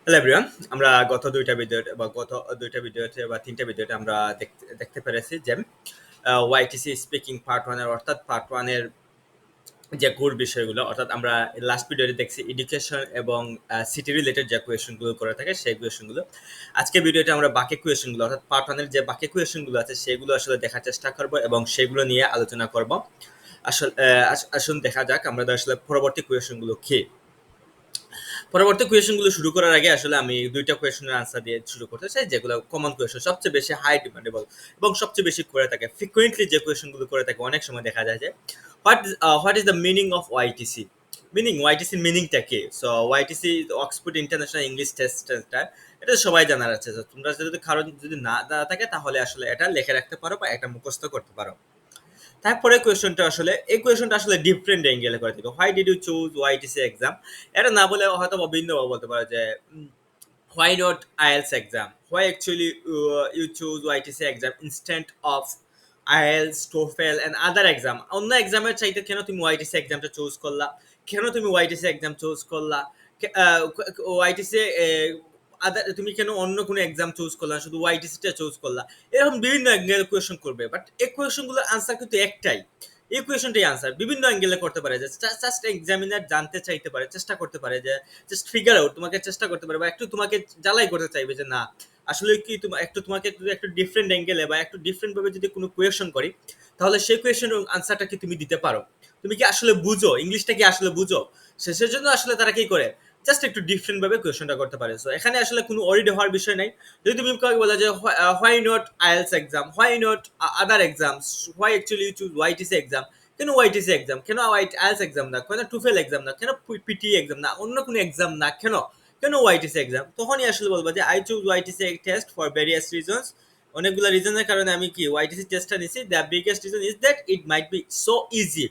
Hello everyone, আমরা গত দুইটা ভিডিওতে বা তিনটা ভিডিওতে আমরা দেখতে পেরেছি যে ওয়াইটিসি স্পিকিং পার্ট 1 এর অর্থাৎ পার্ট 1 এর যে কোর বিষয়গুলো অর্থাৎ আমরা লাস্ট ভিডিওতে দেখছি এডুকেশন এবং সিটি রিলেটেড যে কোয়েশনগুলো করে থাকে সেই কোয়েশনগুলো। আজকে ভিডিওতে আমরা বাকি কোয়েশনগুলো অর্থাৎ পার্ট 1 এর যে বাকি কোয়েশনগুলো আছে সেগুলো আসলে দেখার চেষ্টা করব এবং সেগুলো নিয়ে আলোচনা করব। আসুন দেখা যাক আমরা আসলে পরবর্তী কোয়েশনগুলো কি। পরবর্তী কোয়েশনগুলো শুরু করার আগে আসলে আমি দুইটা কোয়েশনের আনসার দিয়ে শুরু করতে চাই, যেগুলো কমন কোয়েশন, সবচেয়ে বেশি হাই ডিমান্ডেবল এবং সবচেয়ে বেশি করে থাকে ফ্রিকুয়েন্টলি যে কোয়েশনগুলো করে থাকে অনেক সময় দেখা যায় যে what is the meaning of OIETC. ওয়াইটিসির মিনিংটা কি? So OIETC Oxford International English টেস্টটা, এটা সবাই জানার আছে। তোমরা যদি কারণ যদি না জানা থাকে তাহলে আসলে এটা লিখে রাখতে পারো বা এটা মুখস্থ করতে পারো। তারপরে এই কোয়েশনটা আসলে ডিফারেন্ট অ্যাঙ্গেলে করে থাকে। Why did you choose ওয়াইটিসি exam? এটা না বলে হয়তো ভিন্নভাবে বলতে পারো যে why not IELTS exam? Why actually you choose ওয়াইটিসি exam instead of IELTS, TOEFL and other exam? অন্য এক্সামের চাইতে কেন তুমি ওয়াইটিসি এক্সামটা চুজ করলা? কেন তুমি ওয়াইটিসি এক্সাম চুজ করলা? ওয়াইটিসি তুমি কেন অন্য কোনো এক্সাম চুজ করলা, শুধু ওয়াইটিসিটা চুজ করলা? এরকম বিভিন্ন অ্যাঙ্গেলে কোয়েশন করবে, বাট এই কোয়েশনগুলোর আনসার কিন্তু একটাই। এই কোয়েশনটাই আনসার বিভিন্ন অ্যাঙ্গেলে করতে পারে, যে জাস্ট এক্সামিনার জানতে চাইতে পারে, চেষ্টা করতে পারে, যে জাস্ট ফিগার আউট, তোমাকে চেষ্টা করতে পারে বা একটু তোমাকে জ্বালাই করতে চাইবে যে না আসলে কি তোমাকে যদি একটু ডিফারেন্ট অ্যাঙ্গেলে বা একটু ডিফারেন্ট ভাবে যদি কোনো কোয়েশন করি তাহলে সেই কোয়েশনের আনসারটা কি তুমি দিতে পারো? তুমি কি আসলে বুঝো ইংলিশটা, কি আসলে বুঝো? শেষের জন্য আসলে তারা কি করে, জাস্ট একটু ডিফারেন্ট ভাবে কোয়েশনটা করতে পারে। সো এখানে আসলে কোনো অরিড হওয়ার বিষয় নাই। যদি তুমি কাউকে বলা যে why not IELTS exam, why not other exams, why actually you choose ওয়াইটিসি exam, কেন ওয়াইটিসি এক্সাম, কেন আইএলস এক্সাম না, কেন টুফেল এক্সাম না, কেন পিটি এক্সাম না, অন্য কোনো এক্সাম না, কেন কেন ওয়াইটিসি এক্সাম? তখনই আসলে বলবো যে I choose YTC test for various reasons. অনেকগুলো রিজনের কারণে আমি কি ওয়াইটিসি টেস্টটা নিছি। The biggest reason is that it might be so easy.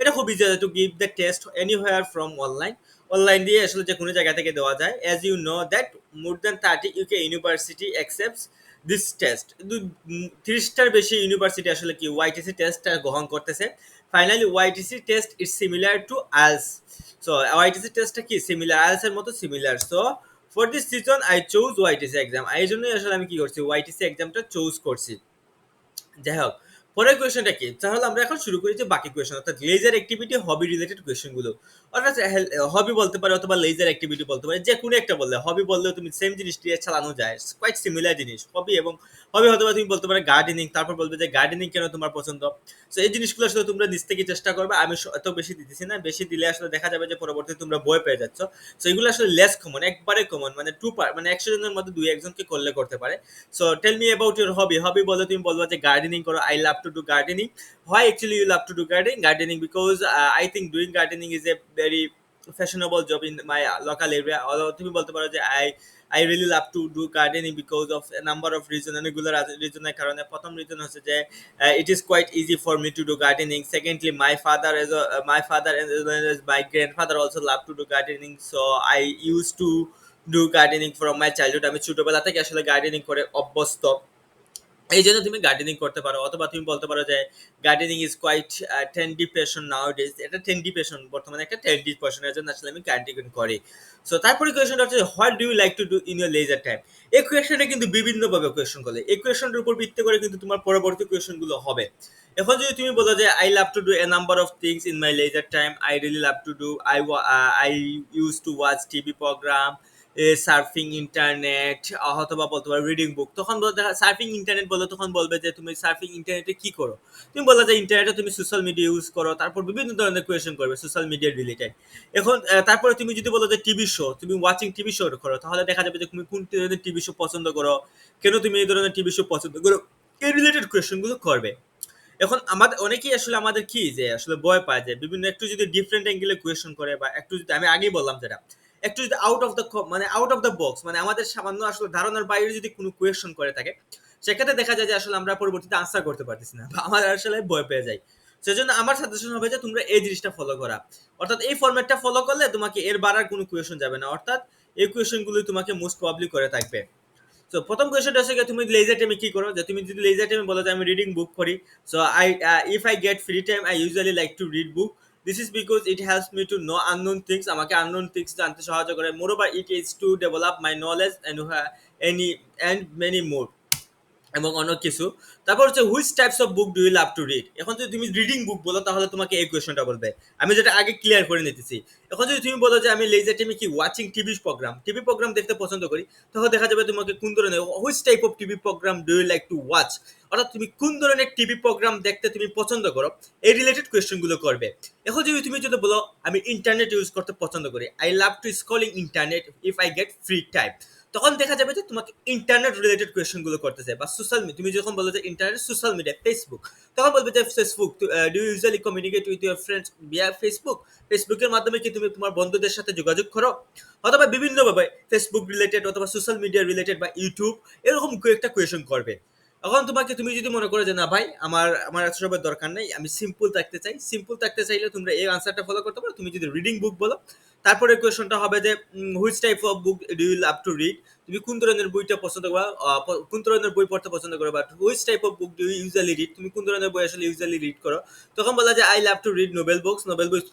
এটা খুব easy to give the test anywhere from online. Online দিয়ে আসলে যে কোনো জায়গা থেকে দেওয়া যায়। As you know that more than 30 UK university accepts this test. কিন্তু 30টার বেশি ইউনিভার্সিটি আসলে কি ওয়াইটিসি টেস্টটা গ্রহণ করতেছে। Finally OIETC test is similar to IELTS. So OIETC টেস্টটা কি সিমিলার, আইএলস এর মতো similar. So for this reason I choose ওয়াইটিসি exam. এই জন্যই আসলে আমি কি করছি, ওয়াইটিসি এক্সামটা চুজ করছি। যাই হোক, পরের কোয়েশনটা কি? তাহলে আমরা এখন শুরু করি যে বাকি কোয়েশন, অর্থাৎ লেজার অ্যাক্টিভিটি, হবি রিলেটেড কোয়েশন গুলো। অর্থাৎ হবি বলতে পারো অথবা লেজার অ্যাক্টিভিটি বলতে পারো, যে কোনো একটা বললে। হবি বললেও তুমি সেম জিনিস দিয়ে চালানো যায়, কোয়াইট সিমিলার জিনিস। হবি হতে পারে তুমি বলতে পারো গার্ডেনিং, তারপর বলবে যে গার্ডেনিং কেন তোমার পছন্দ। সো এই জিনিসগুলো আসলে তোমরা নিজ থেকে চেষ্টা করবে। আমি এত বেশি দিতেছি না, বেশি দিলে আসলে দেখা যাবে যে পরবর্তীতে তোমরা বই পেয়ে যাচ্ছ। সো এগুলো আসলে লেস কমন, একবারে কমন, মানে 100 জনের মধ্যে 2-1 জনকে করলে করতে পারে। So tell me about your hobby. Hobby বলে তুমি বলবা যে গার্ডেনিং করো। I love to do gardening. Why actually you love to do gardening? Gardening because I think doing gardening is a very fashionable job in my local area. Although তুমি বলতে পারো যে I really love to do gardening because of a number of reasons. অনেকগুলো রিজনের কারণে। প্রথম reason হচ্ছে যে it is quite easy for me to do gardening. Secondly, my father as well as my grandfather also love to do gardening. So I used to do gardening from my childhood. আমি ছোটবেলা থেকে আসলে gardening করে অভ্যস্ত। এই জন্য তুমি gardening করতে পারো। অথবা তুমি বলতে পারো যে gardening is quite trendy passion nowadays. এটা ট্রেন্ডি প্যাশন, বর্তমানে একটা ট্রেন্ডি প্যাশনের জন্য আসলে আমি গার্ডেনিং করি। সো তারপরে কোয়েশনটা হচ্ছে what do you like to do in your leisure time? এই কোয়েশনটা কিন্তু বিভিন্নভাবে কোয়েশন করলে, এই কোয়েশনের উপর ভিত্তি করে কিন্তু তোমার পরবর্তী কোয়েশনগুলো হবে। এখন যদি তুমি বলো যে I love to do a number of things in my leisure time, I really love to do, I use to watch TV program, surfing internet, অথবা বলতে পারো রিডিং বুক। তখন বলতে সার্ফিং ইন্টারনেট বলো, তখন বলবে যে তুমি সার্ফিং ইন্টারনেটে কি করো? তুমি বললে যে ইন্টারনেটে তুমি সোশ্যাল মিডিয়া ইউজ করো। তারপর বিভিন্ন ধরনের কোয়েশন করবে সোশ্যাল মিডিয়া রিলেটেড। এখন তারপরে তুমি যদি বলো যে টিভি শো, তুমি ওয়াচিং টিভি শো করো, তাহলে দেখা যাবে যে তুমি কোন ধরনের টিভি শো পছন্দ করো, কেন তুমি এই ধরনের টিভি শো পছন্দ করো, এই রিলেটেড কোয়েশনগুলো করবে। এখন আমাদের অনেকেই আসলে আমাদের কি যে আসলে ভয় পায় যে বিভিন্ন একটু যদি ডিফারেন্ট অ্যাঙ্গেলে কোয়েশন করে, বা একটু যদি আমি আগেই বললাম যেটা একটু যদি আউট অফ দ্য মানে আউট অফ দ্য বক্স, মানে আমাদের সামান্য আসলে ধারণার বাইরে যদি কোনো কোয়েশন করে থাকে, সেক্ষেত্রে দেখা যায় যে আসলে আমরা পরবর্তীতে আনসার করতে পারতেছি না বা আমার আসলে ভয় পেয়ে যাই। সেজন্য আমার সাজেশন হবে যে তোমরা এই জিনিসটা ফলো করা, অর্থাৎ এই ফরম্যাটটা ফলো করলে তোমাকে এর বাড়ার কোনো কোয়েশন যাবে না, অর্থাৎ এই কোয়েশনগুলোই তোমাকে মোস্ট প্রবাবলি করে থাকবে। সো প্রথম কোয়েশনটা হচ্ছে তুমি লেজার টাইমে কি করো? যে তুমি যদি লেজার টাইমে বলো যে আমি রিডিং বুক করি, so if I get free time I usually like to read book. This is because it helps me to know unknown things. আমাকে unknown things জানতে সাহায্য করে. Moreover, it is to develop my knowledge any and many more. এবং অন্য কিছু। তারপর হচ্ছে which types of book do you love to read. এখন যদি তুমি রিডিং বুক বলো তাহলে তোমাকে এই কোয়েশনটা বলবে। আমি যেটা আগে ক্লিয়ার করে নিতেছি। এখন যদি তুমি বলো যে আমি লেজার টাইমে কি ওয়াচিং টিভি প্রোগ্রাম দেখতে পছন্দ করি, তখন দেখা যাবে তোমাকে কোন ধরনের which type of TV program do you like to watch, অর্থাৎ তুমি কোন ধরনের টিভি প্রোগ্রাম দেখতে তুমি পছন্দ করো, এই রিলেটেড কোয়েশ্চেনগুলো করবে। এখন তুমি যদি বলো আমি ইন্টারনেট ইউজ করতে পছন্দ করি, I love two scrolling internet if I get free time, তখন দেখা যাবে যে তোমাকে ইন্টারনেট রিলেটেড কোয়েশ্চেনগুলো করতেছে। বা সোশ্যাল মিডিয়া, তুমি যখন বলো যে ইন্টারনেট সোশ্যাল মিডিয়া ফেসবুক, তখন বলবে যে Facebook do usually communicate with your friends via Facebook, ফেসবুকের মাধ্যমে কি তুমি তোমার বন্ধুদের সাথে যোগাযোগ করো, অথবা বিভিন্নভাবে ফেসবুক রিলেটেড অথবা সোশ্যাল মিডিয়া রিলেটেড বা ইউটিউব, এরকম একটা কোয়েশ্চেন করবে। এখন তুমি যদি মনে করো যে না ভাই আমার এত সবের দরকার নেই, আমি সিম্পল থাকতে চাইলে তোমরা এই আনসারটা ফলো করতে পারো। তুমি যদি রিডিং বুক বলো, তারপরে কোয়েশনটা হবে যে which type of book do you love to read, তুমি কোন ধরনের বইটা পছন্দ করো, কোন ধরনের বই পড়তে পছন্দ করো, বা which type of book do you usually read, তুমি কোন ধরনের বই আসলে ইউজুয়ালি রিড করো, তখন বলা যায় I love to read Nobel books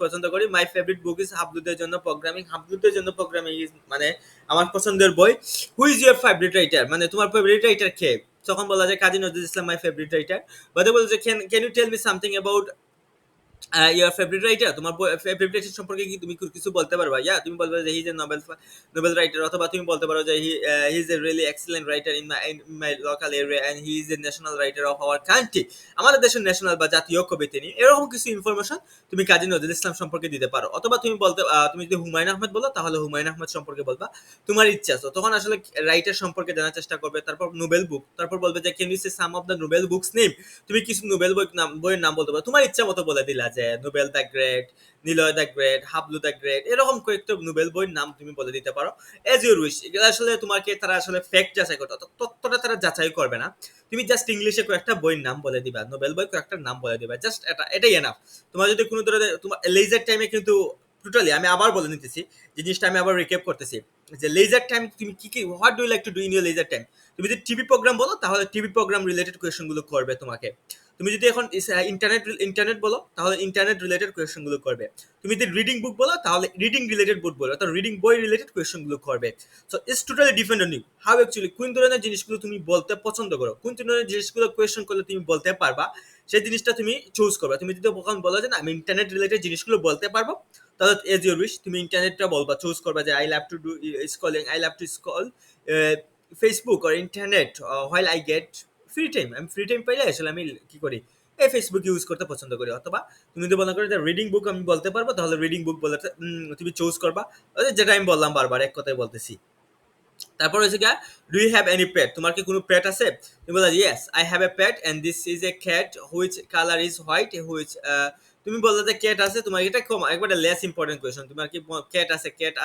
পছন্দ করি। মাই ফেভারিট বুক ইজ হাবলুদের জন্য প্রোগ্রামিং ইজ মানে আমার পছন্দের বই। Who is your favourite writer, মানে তোমার ফেভারিট রাইটার কে, তখন বলা যায় Kazi Nazrul Islam my favourite writer. বা বলে যে can you tell me something about your favourite writer, তোমার ফেভারিট রাইটার সম্পর্কে কি তুমি কিছু বলতে পারবা? তুমি বলবে যে he is a novel writer, অথবা তুমি বলতে পারো যে he is a really excellent writer in my local area and he is a national writer of our country, আমাদের দেশের ন্যাশনাল বা জাতীয় কবি তিনি। এরকম কিছু ইনফরমেশন তুমি কাজী নজরুল ইসলাম সম্পর্কে দিতে পারো। অথবা তুমি যদি হুমায়ুন আহমেদ বলো, তাহলে হুমায়ুন আহমেদ সম্পর্কে বলবা, তোমার ইচ্ছা আছে। তখন আসলে রাইটার সম্পর্কে জানার চেষ্টা করবে। তারপর নোবেল বুক, তারপর বলবে যে can you say some of the novel books name, তুমি কিছু নোবেল বইয়ের নাম বলতে পারো, তোমার ইচ্ছা মতো বলে দিলা যে Nobel the great, Niloy the great, Hablu the great, এরকম কয়েকটা নোবেল বইয়ের নাম তুমি বলে দিতে পারো এজ ইউর উইশ। এগুলো আসলে তোমাকে তারা আসলে ফ্যাক্ট যাচাই করতে, তথ্যটা তারা যাচাই করবে না। তুমি জাস্ট ইংলিশে কয়েকটা বইয়ের নাম বলে দিবা, নোবেল বই কয়েকটা নাম বলে দিবা, জাস্ট এটাই এনাফ। তোমার যদি কোনো ধরনের তোমার লেজার টাইমে কিন্তু টোটালি আমি আবার বলে নিতেছি, জিনিসটা আমি আবার রিক্যাপ করতেছি যে লেজার টাইম তুমি কি what do you like to do in your leisure time. তুমি যদি টিভি প্রোগ্রাম বলো, তাহলে টিভি প্রোগ্রাম রিলেটেড কোয়েশ্চেনগুলো করবে তোমাকে। তুমি যদি এখন ইন্টারনেট বলো, তাহলে ইন্টারনেট রিলেটেড কোয়েশ্চেনগুলো করবে। তুমি যদি রিডিং বুক বলো, তাহলে রিডিং রিলেটেড বুক বলো, অর্থাৎ রিডিং বই রিলেটেড কোয়েশ্চেনগুলো করবে। So it's totally depend on you how actually কোন ধরনের জিনিসগুলো তুমি বলতে পছন্দ করো, কোন ধরনের জিনিসগুলো কোয়েশ্চেন করলে তুমি বলতে পারবা, সেই জিনিসটা তুমি চুজ করবে। তুমি যদি কখন বলো যে না আমি ইন্টারনেট রিলেটেড জিনিসগুলো বলতে পারবো, তাহলে এজ ইউর উইশ তুমি ইন্টারনেটটা বলবা, চুজ করবা যে I love to do scrolling, I love to scroll Facebook or internet while I get free time. আমি ফ্রি টাইম পাইলে আসলে আমি কি করি, এই ফেসবুক ইউজ করতে পছন্দ করি। অথবা তুমি যদি মনে করো যে রিডিং বুক আমি বলতে পারবো, তাহলে রিডিং বুক বলে তুমি চুজ করবা, যেটা আমি বললাম বারবার এক কথাই বলতেছি। তারপর হচ্ছে গিয়া do you have any pet, তোমার কি কোনো পেট আছে? তুমি বলো yes I have a pet and this is a cat which colour is white which, তুমি বললে যে ক্যাট আছে, তোমার এটা একবারে লেস ইম্পর্টেন্ট কোয়েশ্চন। তোমার কি ক্যাট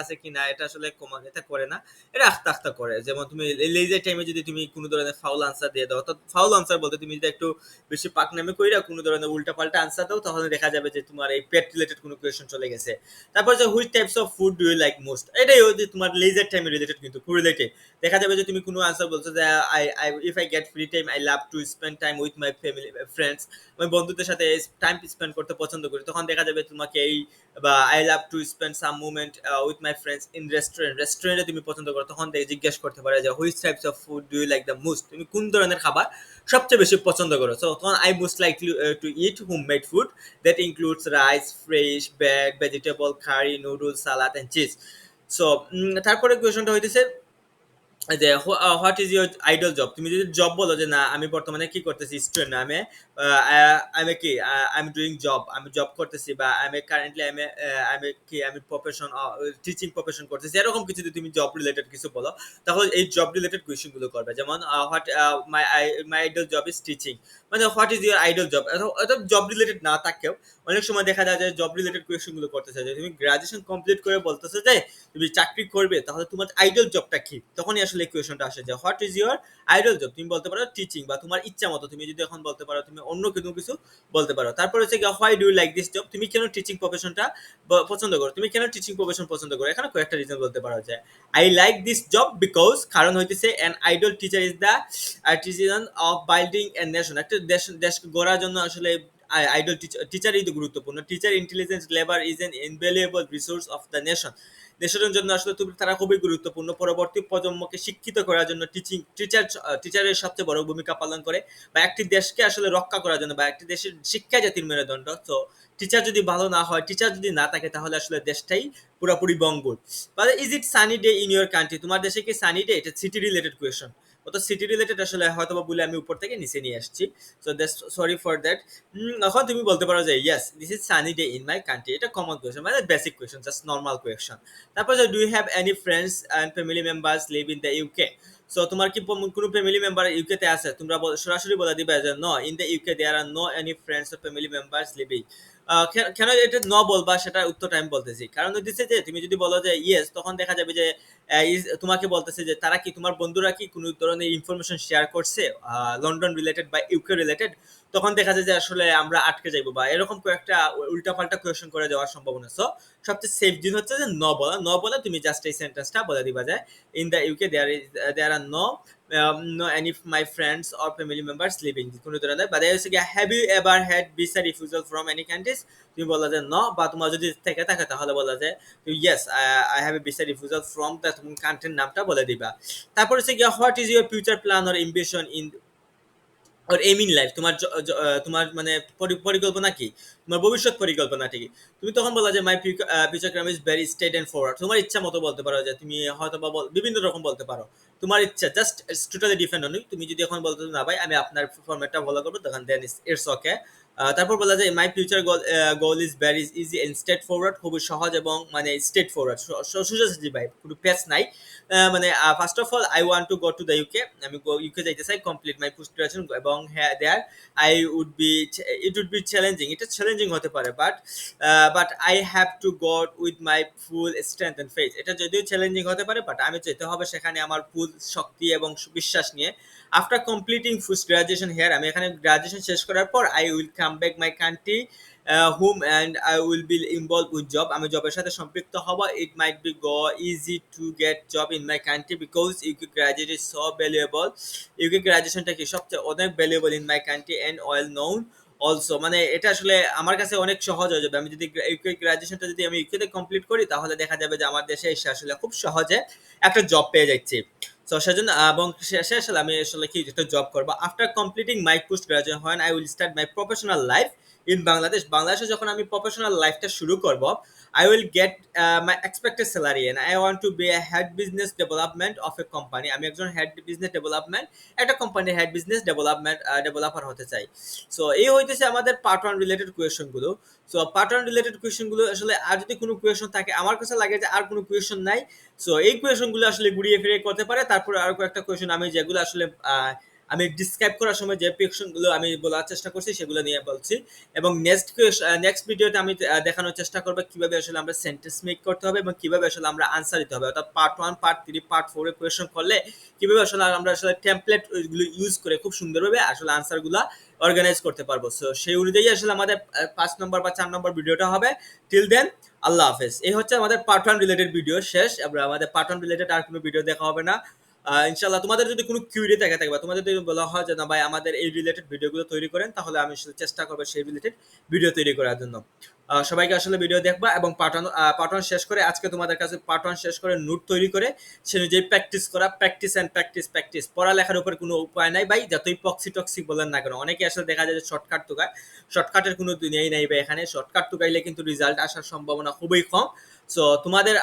আছে কি না, এটা আসলে এটা করে না, এটা আস্তে আস্তে করে। যেমন তুমি লেজার টাইমে যদি তুমি কোনো ধরনের ফাউল আনসার দিয়ে দাও, তো ফাউল আনসার বলতে তুমি যদি একটু বেশি পাকনামি কইরা কোনো ধরনের উল্টা পাল্টা আনসার দাও, তাহলে দেখা যাবে যে তোমার এই পেট রিলেটেড কোনো কোয়েশ্চন চলে গেছে। তারপর যে which types of food do you like most, এটাই যে তোমার লেজার টাইম রিলেটেড, কিন্তু ফুড রিলেটেড। দেখা যাবে যে তুমি কোনো আনসার বলছো যে I if I get free time I love to spend time with my family friends, আমি বন্ধুদের সাথে টাইম স্পেন্ড করতে পছন্দ করি, তখন দেখা যাবে তোমাকে এই বা I love to spend some movement with my friends in রেস্টুরেন্টে তুমি পছন্দ করো, তখন জিজ্ঞেস করতে পারে যে which types of food do you like the most, তুমি কোন ধরনের খাবার সবচেয়ে বেশি পছন্দ করো। সো তখন I most like to eat home made food that includes rice, fresh, bag, vegetable, curry, noodles, salad and cheese. So তারপরে কোয়েশনটা হইতেছে যে what is your ideal job, তুমি যদি জব বলো যে না আমি বর্তমানে কি করতেছি, স্টুডেন্ট আমি আমি কি আমি ডুইং জব, আমি জব করতেছি, বা আমি কারেন্টলি আমি প্রফেশন টিচিং প্রফেশন করতেছি, এরকম কিছু যদি তুমি জব রিলেটেড কিছু বলো, তাহলে এই জব রিলেটেড কোয়েশ্চেন গুলো করবে। যেমন what my ideal job is teaching, মানে what is your ideal job, অর্থাৎ জব রিলেটেড না থাকলেও অনেক সময় দেখা যায় যে জব রিলেটেড কোয়েশ্চেন গুলো করতেছে। যে তুমি গ্রাজুয়েশন কমপ্লিট করে বলতেছো যে তুমি চাকরি করবে, তাহলে তোমার আইডল জবটা কি, তখনই আসলে এই কোয়েশনটা আসে যে what is your ideal job. তুমি বলতে পারো টিচিং, বা তোমার ইচ্ছা মতো তুমি যদি এখন বলতে পারো, তুমি অন্য কোনো কিছু বলতে পারো। তারপর হচ্ছে why do you like this job, তুমি কেন টিচিং প্রফেশনটা পছন্দ করো, তুমি কেন টিচিং প্রফেশন পছন্দ করো, এখানে কয়েকটা রিজন বলতে পারো যে I like this job because, কারণ হইতেছে an idol teacher is the Artisan of building a nation, একটা দেশ গড়ার জন্য আসলে আইডল টিচারই তো গুরুত্বপূর্ণ। Teacher intelligence labour is an invaluable resource of the nation. দেশের জন্য আসলে তারা খুবই গুরুত্বপূর্ণ। পরবর্তী প্রজন্মকে শিক্ষিত করার জন্য টিচারের সবচেয়ে বড় ভূমিকা পালন করে, বা একটি দেশকে আসলে রক্ষা করার জন্য, বা একটি দেশের শিক্ষা জাতির মেরুদণ্ড। তো টিচার যদি ভালো না হয়, টিচার যদি না থাকে, তাহলে আসলে দেশটাই পুরোপুরি বঙ্গুর। Is it sunny day in your country? তোমার দেশে কি সানি ডে? এটা সিটি রিলেটেড কোয়েশন। অত সিটি রিলেটেড আসলে হয়তো বা বলে আমি উপর থেকে নিচে নিয়ে আসছি। So that's sorry for that. এখন তুমি বলতে পারো যে yes this is sunny day in my country. এটা কমন কোয়েশন, মানে basic question, just normal question. তারপর do you have any friends and family members live in the UK? So তোমার কি কোনো ফ্যামিলি মেম্বার ইউকে তে আছে? তোমরা সরাসরি বলে দিবে যে no, in the UK there are no any friends or family members living. কেন এটা ন বলবা, সেটা উত্তরটা আমি বলতেছি। কারণ হচ্ছে যে তুমি যদি বলো যে ইয়েস, তখন দেখা যাবে যে তোমাকে বলতেছে যে তারা কি, তোমার বন্ধুরা কি কোনো ধরনের ইনফরমেশন শেয়ার করছে লন্ডন রিলেটেড বা ইউকে রিলেটেড, তখন দেখা যায় যে আসলে আমরা আটকে যাইবো, বা এরকম কয়েকটা উল্টাপাল্টা কোয়েশন করে যাওয়ার সম্ভাবনা। সো সবচেয়ে সেফ জিনিস হচ্ছে যে ন বলা তুমি জাস্ট এই সেন্টেন্সটা বলে দিবা যে in the UK there are no any of my friends or family members living কোনো ধরনের। বা দেখা যাচ্ছে কি have you ever had visa refusal from any countries? তুমি বলা যায় ন, বা তোমার যদি থেকে থাকে তাহলে বলা যায় yes I have a visa refusal from the, তুমি কান্ট্রির নামটা বলে দিবা। তারপর হচ্ছে কি what is your future plan or ambition in or aim in life? তোমার মানে পরিকল্পনা কি, তোমার ভবিষ্যৎ পরিকল্পনাটা কি? তুমি তখন বলা যে my future plan is very straight and forward. তোমার ইচ্ছা মতো বলতে পারো, যে তুমি হয়তো বা বিভিন্ন রকম বলতে পারো, তোমার ইচ্ছা, জাস্ট টোটালি ডিপেন্ড অন। তুমি যদি এখন বলতে না ভাই আমি আপনার ফরম্যাটটা ফলো করবো, তখন দেন ইটস ওকে। তারপর বলা যায় my future goal is very easy and straight forward. খুবই সহজ এবং মানে স্ট্রেট ফরওয়ার্ড, সোজাসুজি ভাই, কোনো পেচ নাই। মানে first of all I want to go to the UK. আমি ইউকে যাইতে চাই, কমপ্লিট মাই পোস্ট গ্রাজুয়েশন, এবং হ্যাঁ there I would be, it would be challenging. এটা চ্যালেঞ্জিং হতে পারে, but I have to go with my full strength and faith. এটা যদিও চ্যালেঞ্জিং হতে পারে, বাট আমি যেতে হবে সেখানে আমার ফুল শক্তি এবং বিশ্বাস নিয়ে। After completing post graduation here, আমি এখানে গ্রাজুয়েশন শেষ করার পর I will come back my country whom and I will be involved with job. আমি জবের সাথে সম্পৃক্ত হব। It might be go easy to get job in my country because UK graduate is so valuable. UK গ্রাজুয়েশনটা কি সবচেয়ে অনেক valuable in my country and well known also. মানে এটা আসলে আমার কাছে অনেক সহজ হয়ে যাবে। আমি যদি ইউকে গ্রাজুয়েশনটা যদি আমি ইউকেতে কমপ্লিট করি, তাহলে দেখা যাবে যে আমার দেশে এসে আসলে খুব সহজে একটা জব পেয়ে যাচ্ছি। তো সেজন্য এবং শেষে আসলে আমি আসলে কি একটা জব করবো। After completing my post graduation when I will start my professional life in বাংলাদেশে যখন আমি প্রফেশনাল লাইফটা শুরু করব, I will get my expected salary and I want to be a head business development of a company. আমি একজন head business development, একটা কোম্পানির হেড বিজনেস ডেভেলপার হতে চাই। সো এই হইতেছে আমাদের পার্ট 1 রিলেটেড কোয়েশনগুলো। সো পার্ট 1 রিলেটেড কোয়েশনগুলো আসলে আর যদি কোনো কোয়েশন থাকে, আমার কাছে লাগে যে আর কোনো কোয়েশন নাই। সো এই কোয়েশনগুলো আসলে ঘুরিয়ে ফিরিয়ে করতে পারে। তারপরে আরো কয়েকটা কোয়েশন আমি যেগুলো আসলে আমি ডিসক্রাইব করার সময় যে কোয়েশনগুলো আমি বলার চেষ্টা করছি সেগুলো নিয়ে বলছি। এবং নেক্সট ভিডিওতে আমি দেখানোর চেষ্টা করবো কিভাবে আসলে আমরা সেন্টেন্স মেক করতে হবে এবং কিভাবে আসলে আমরা আনসার দিতে হবে। অর্থাৎ পার্ট 1, পার্ট 3, পার্ট 4 এর কোয়েশন করলে কিভাবে আসলে আমরা আসলে টেমপ্লেট গুলো ইউজ করে খুব সুন্দরভাবে আসলে আনসারগুলো অর্গানাইজ করতে পারবো। সো সেই অনুযায়ী আসলে আমাদের 5 নম্বর বা 4 নম্বর ভিডিওটা হবে। টিল দেন আল্লাহ হাফেজ। এই হচ্ছে আমাদের পার্ট 1 রিলেটেড ভিডিও শেষ। আমরা আমাদের পার্ট 1 রিলেটেড আর কোনো ভিডিও দেখা হবে না ইনশাল্লাহ। তোমাদের যদি কোনো কিউরি থাকে বা তোমাদের যদি বলা হয় যে না ভাই আমাদের এই রিলেটেড ভিডিওগুলো তৈরি করেন, তাহলে আমি আসলে চেষ্টা করবো সেই রিলেটেড ভিডিও তৈরি করার জন্য। সবাইকে আসলে ভিডিও দেখবা এবং পার্ট 1 শেষ করে আজকে তোমাদের কাছে পার্ট 1 শেষ করে নোট তৈরি করে সে অনুযায়ী প্র্যাকটিস করা, প্র্যাকটিস অ্যান্ড প্র্যাকটিস। পড়ালেখার উপর কোনো উপায় নাই ভাই, যতই টক্সিক বলেন না কেন। অনেকে আসলে দেখা যায় যে শর্টকাট টুকায়, শর্টকাটের কোনো দুনিয়াই নাই ভাই এখানে। শর্টকাট টুকাইলে কিন্তু রেজাল্ট আসার সম্ভাবনা খুবই কম। সো তোমাদের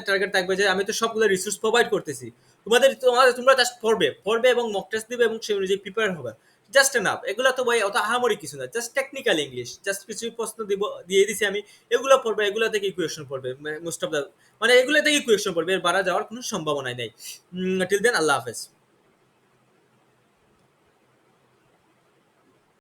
টার্গেট থাকবে যে আমি তো সবগুলো রিসোর্স প্রোভাইড করতেছি, তোমরা জাস্ট পড়বে এবং মক টেস্ট দিবে এবং সেই অনুযায়ী প্রিপেয়ার হবে, জাস্ট এনাফ। এগুলো তো ভাই অত আহামরি কিছু না, জাস্ট টেকনিক্যাল ইংলিশ, জাস্ট কিছু প্রশ্ন দিয়ে দিছি আমি, এগুলো পড়বে, এগুলো থেকে ইকুয়েশন পড়বে মোস্ট অফ দ্য, মানে এগুলো থেকে ইকুয়েশন পড়বে, এর বাড়া যাওয়ার কোনো সম্ভাবনাই নেই। টিল দেন আল্লাহ হাফেজ।